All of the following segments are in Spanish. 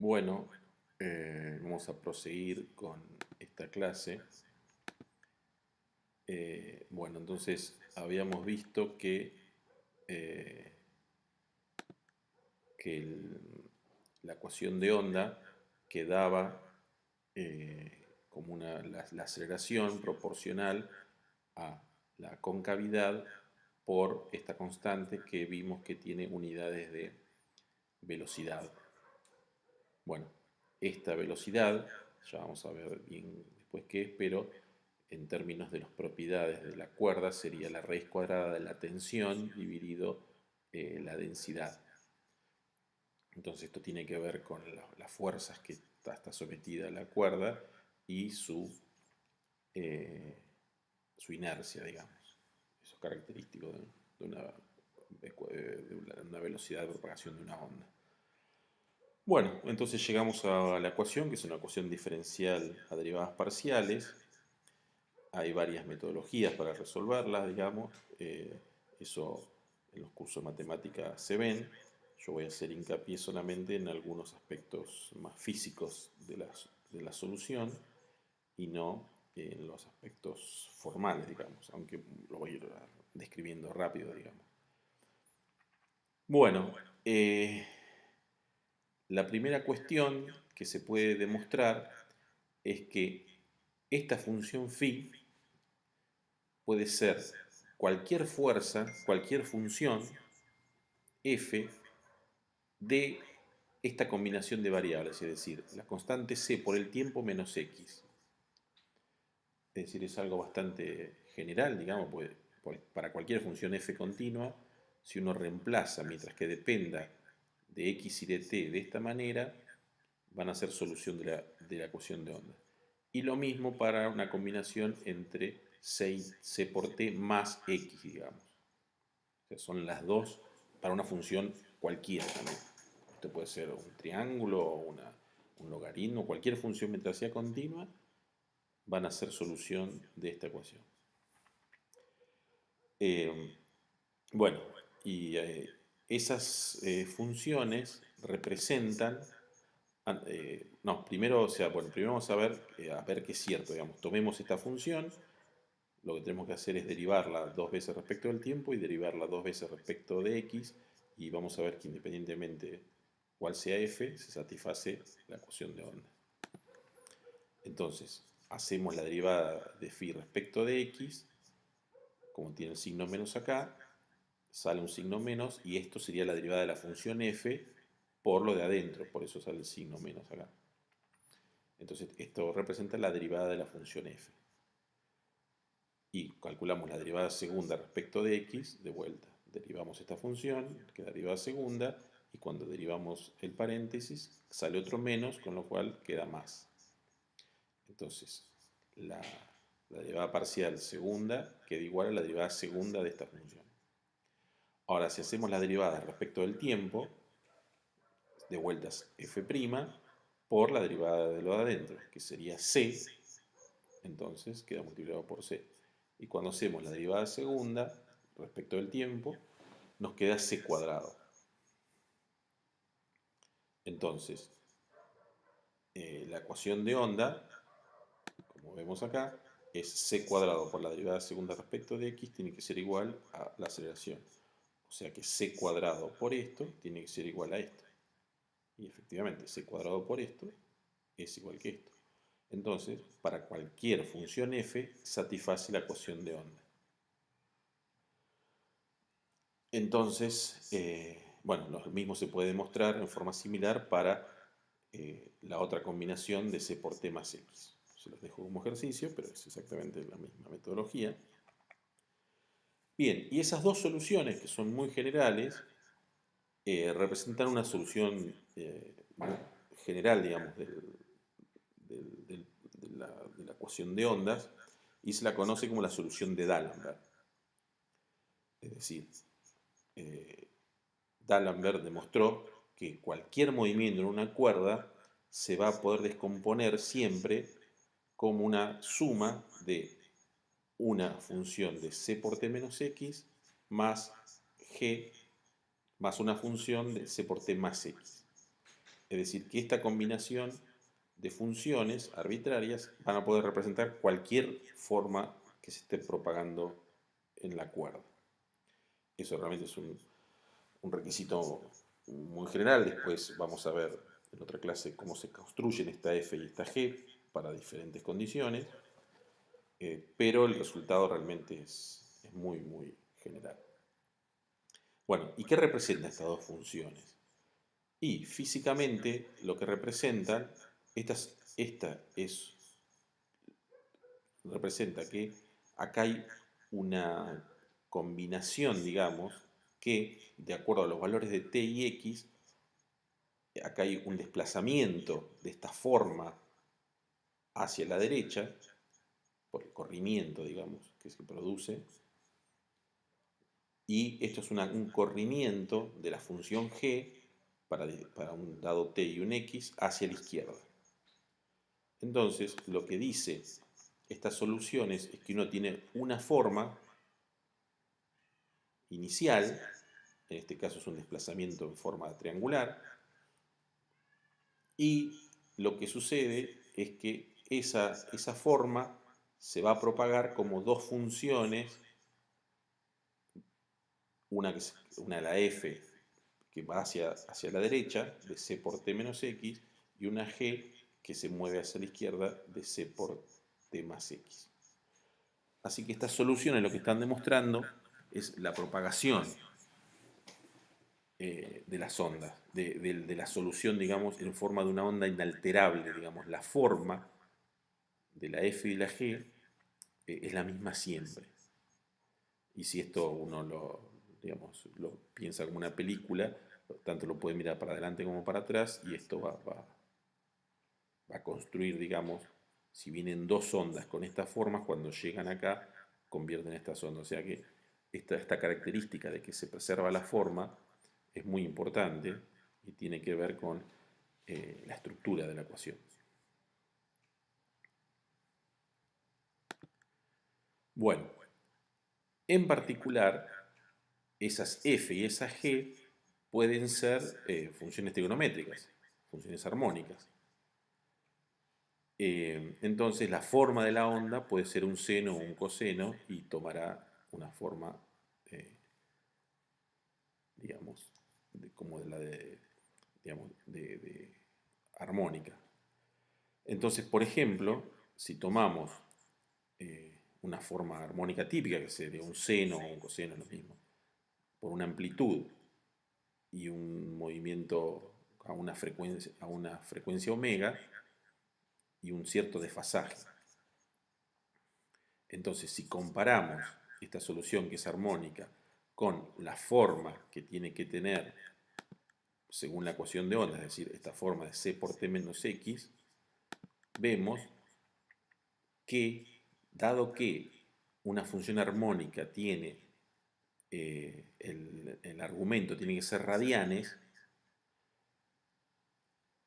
Bueno, vamos a proseguir con esta clase. Bueno, entonces habíamos visto eh, la ecuación de onda quedaba como la aceleración proporcional a la concavidad por esta constante que vimos que tiene unidades de velocidad. Bueno, esta velocidad, ya vamos a ver bien después qué es, pero en términos de las propiedades de la cuerda sería la raíz cuadrada de la tensión dividido la densidad. Entonces esto tiene que ver con las fuerzas que está sometida la cuerda y eh, su inercia, digamos. Eso es característico de una velocidad de propagación de una onda. Bueno, entonces llegamos a la ecuación, que es una ecuación diferencial a derivadas parciales. Hay varias metodologías para resolverlas, digamos. Eso en los cursos de matemática se ven. Yo voy a hacer hincapié solamente en algunos aspectos más físicos de la solución y no en los aspectos formales, digamos, aunque lo voy a ir describiendo rápido, digamos. Bueno, la primera cuestión que se puede demostrar es que esta función phi puede ser cualquier fuerza, cualquier función f de esta combinación de variables, es decir, la constante c por el tiempo menos x. Es decir, es algo bastante general, digamos, pues, para cualquier función f continua, si uno reemplaza mientras que dependa de x y de t de esta manera, van a ser solución de la ecuación de onda. Y lo mismo para una combinación entre c por t más x, digamos. O sea, son las dos para una función cualquiera también. Esto puede ser un triángulo o un logaritmo, cualquier función mientras sea continua, van a ser solución de esta ecuación. Eh, bueno, y esas funciones representan no, primero, o sea, bueno, primero vamos a ver qué es cierto, digamos. Tomemos esta función, lo que tenemos que hacer es derivarla dos veces respecto del tiempo y derivarla dos veces respecto de x, y vamos a ver que independientemente cuál sea f, se satisface la ecuación de onda. Entonces, hacemos la derivada de phi respecto de x, como tiene el signo menos acá, sale un signo menos, y esto sería la derivada de la función f por lo de adentro, por eso sale el signo menos acá. Entonces, esto representa la derivada de la función f. Y calculamos la derivada segunda respecto de x, de vuelta. Derivamos esta función, queda derivada segunda, y cuando derivamos el paréntesis, sale otro menos, con lo cual queda más. Entonces, la derivada parcial segunda queda igual a la derivada segunda de esta función. Ahora, si hacemos la derivada respecto del tiempo, de vueltas f' por la derivada de lo de adentro, que sería c, entonces queda multiplicado por c. Y cuando hacemos la derivada segunda respecto del tiempo, nos queda c cuadrado. Entonces, la ecuación de onda, como vemos acá, es c cuadrado por la derivada segunda respecto de x, tiene que ser igual a la aceleración. O sea que c cuadrado por esto tiene que ser igual a esto. Y efectivamente, c cuadrado por esto es igual que esto. Entonces, para cualquier función f, satisface la ecuación de onda. Entonces, bueno, lo mismo se puede demostrar en forma similar para la otra combinación de c por t más x. Se los dejo como ejercicio, pero es exactamente la misma metodología. Bien, y esas dos soluciones, que son muy generales, representan una solución general, digamos, de la ecuación de ondas, y se la conoce como la solución de D'Alembert. Es decir, eh, D'Alembert demostró que cualquier movimiento en una cuerda se va a poder descomponer siempre como una suma de una función de c por t menos x más g más una función de c por t más x. Es decir, que esta combinación de funciones arbitrarias van a poder representar cualquier forma que se esté propagando en la cuerda. Eso realmente es un requisito muy general. Después vamos a ver en otra clase cómo se construyen esta F y esta G para diferentes condiciones, pero el resultado realmente es muy, muy general. Bueno, ¿y qué representan estas dos funciones? Y físicamente lo que representan, representa que acá hay una combinación, digamos, que de acuerdo a los valores de t y x, acá hay un desplazamiento de esta forma hacia la derecha, por el corrimiento, digamos, que se produce, y esto es un corrimiento de la función g para un dado t y un x hacia la izquierda. Entonces, lo que dice estas soluciones es que uno tiene una forma inicial, en este caso es un desplazamiento en forma triangular, y lo que sucede es que esa forma se va a propagar como dos funciones, una de la f que va hacia la derecha, de c por t menos x, y una g que se mueve hacia la izquierda, de c por t más x. Así que estas soluciones lo que están demostrando es la propagación de las ondas, de la solución, digamos, en forma de una onda inalterable, digamos, la forma de la F y la G es la misma siempre. Y si esto uno digamos, lo piensa como una película, tanto lo puede mirar para adelante como para atrás, y esto va a construir, digamos, si vienen dos ondas con estas formas, cuando llegan acá, convierten estas ondas. O sea que esta característica de que se preserva la forma es muy importante y tiene que ver con la estructura de la ecuación. Bueno, en particular, esas f y esas g pueden ser funciones trigonométricas, funciones armónicas. Entonces la forma de la onda puede ser un seno o un coseno y tomará una forma, digamos, como de la digamos, de armónica. Entonces, por ejemplo, si tomamos una forma armónica típica, que sería un seno o un coseno, lo mismo, por una amplitud y un movimiento a una frecuencia omega y un cierto desfasaje. Entonces, si comparamos esta solución que es armónica con la forma que tiene que tener según la ecuación de onda, es decir, esta forma de c por t menos x, vemos que, dado que una función armónica tiene, el argumento tiene que ser radianes,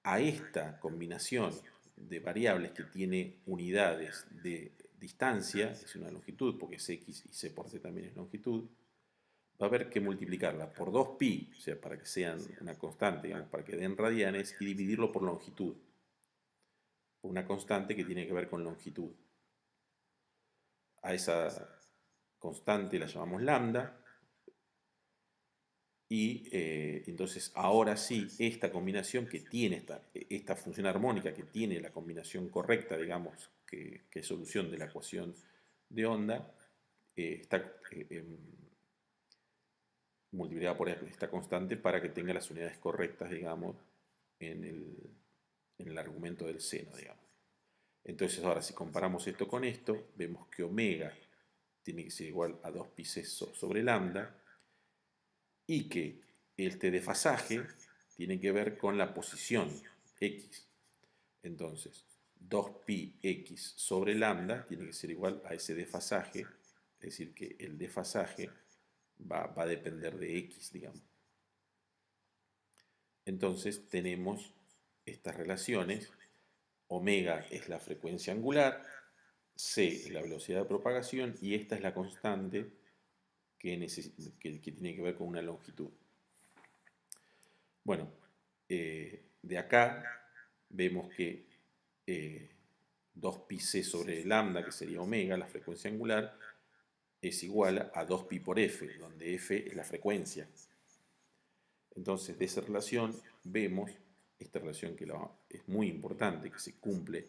a esta combinación de variables que tiene unidades de distancia, es una longitud, porque es x y c por t también es longitud, va a haber que multiplicarla por 2pi, o sea, para que sean una constante, digamos, para que den radianes, y dividirlo por longitud, una constante que tiene que ver con longitud. A esa constante la llamamos lambda, y entonces ahora sí, esta combinación que tiene esta función armónica, que tiene la combinación correcta, digamos, que es solución de la ecuación de onda, está multiplicada por esta constante para que tenga las unidades correctas, digamos, en el argumento del seno, digamos. Entonces ahora si comparamos esto con esto, vemos que omega tiene que ser igual a 2pi c sobre lambda, y que este desfasaje tiene que ver con la posición x. Entonces, 2pi x sobre lambda tiene que ser igual a ese desfasaje, es decir, que el desfasaje va a depender de x, digamos. Entonces tenemos estas relaciones: omega es la frecuencia angular, c es la velocidad de propagación, y esta es la constante que tiene que ver con una longitud. Bueno, de acá vemos que 2πc sobre lambda, que sería omega, la frecuencia angular, es igual a 2pi por f, donde f es la frecuencia. Entonces, de esa relación vemos esta relación que es muy importante, que se cumple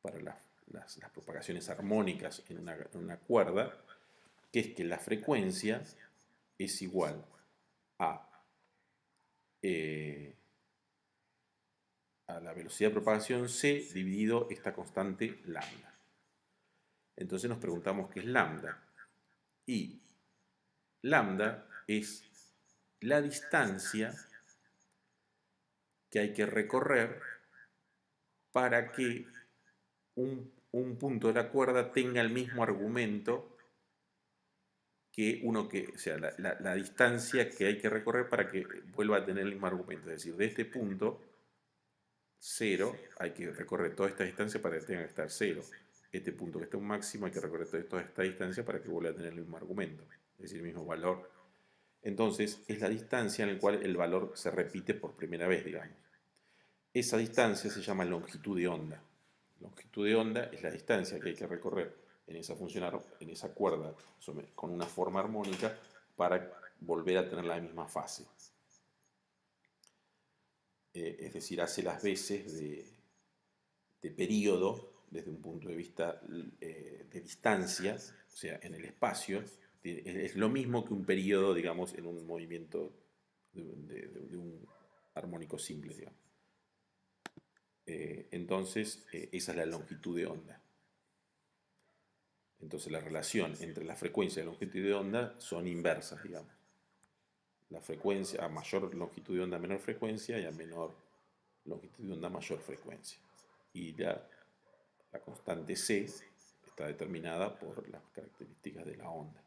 para las propagaciones armónicas en una cuerda, que es que la frecuencia es igual eh, a la velocidad de propagación c dividido esta constante lambda. Entonces nos preguntamos qué es lambda. Y lambda es la distancia que hay que recorrer para que un punto de la cuerda tenga el mismo argumento o sea, la distancia que hay que recorrer para que vuelva a tener el mismo argumento. Es decir, de este punto 0 hay que recorrer toda esta distancia para que tenga que estar 0. Este punto que está un máximo hay que recorrer toda esta distancia para que vuelva a tener el mismo argumento, es decir, el mismo valor. Entonces, es la distancia en la cual el valor se repite por primera vez, digamos. Esa distancia se llama longitud de onda. Longitud de onda es la distancia que hay que recorrer en en esa cuerda con una forma armónica para volver a tener la misma fase. Es decir, hace las veces de periodo desde un punto de vista de distancia, o sea, en el espacio. Es lo mismo que un periodo, digamos, en un movimiento de un armónico simple, digamos. Entonces, esa es la longitud de onda. Entonces, la relación entre la frecuencia y la longitud de onda son inversas, digamos. La frecuencia, a mayor longitud de onda, menor frecuencia, y a menor longitud de onda, mayor frecuencia. Y la constante C está determinada por las características de la onda.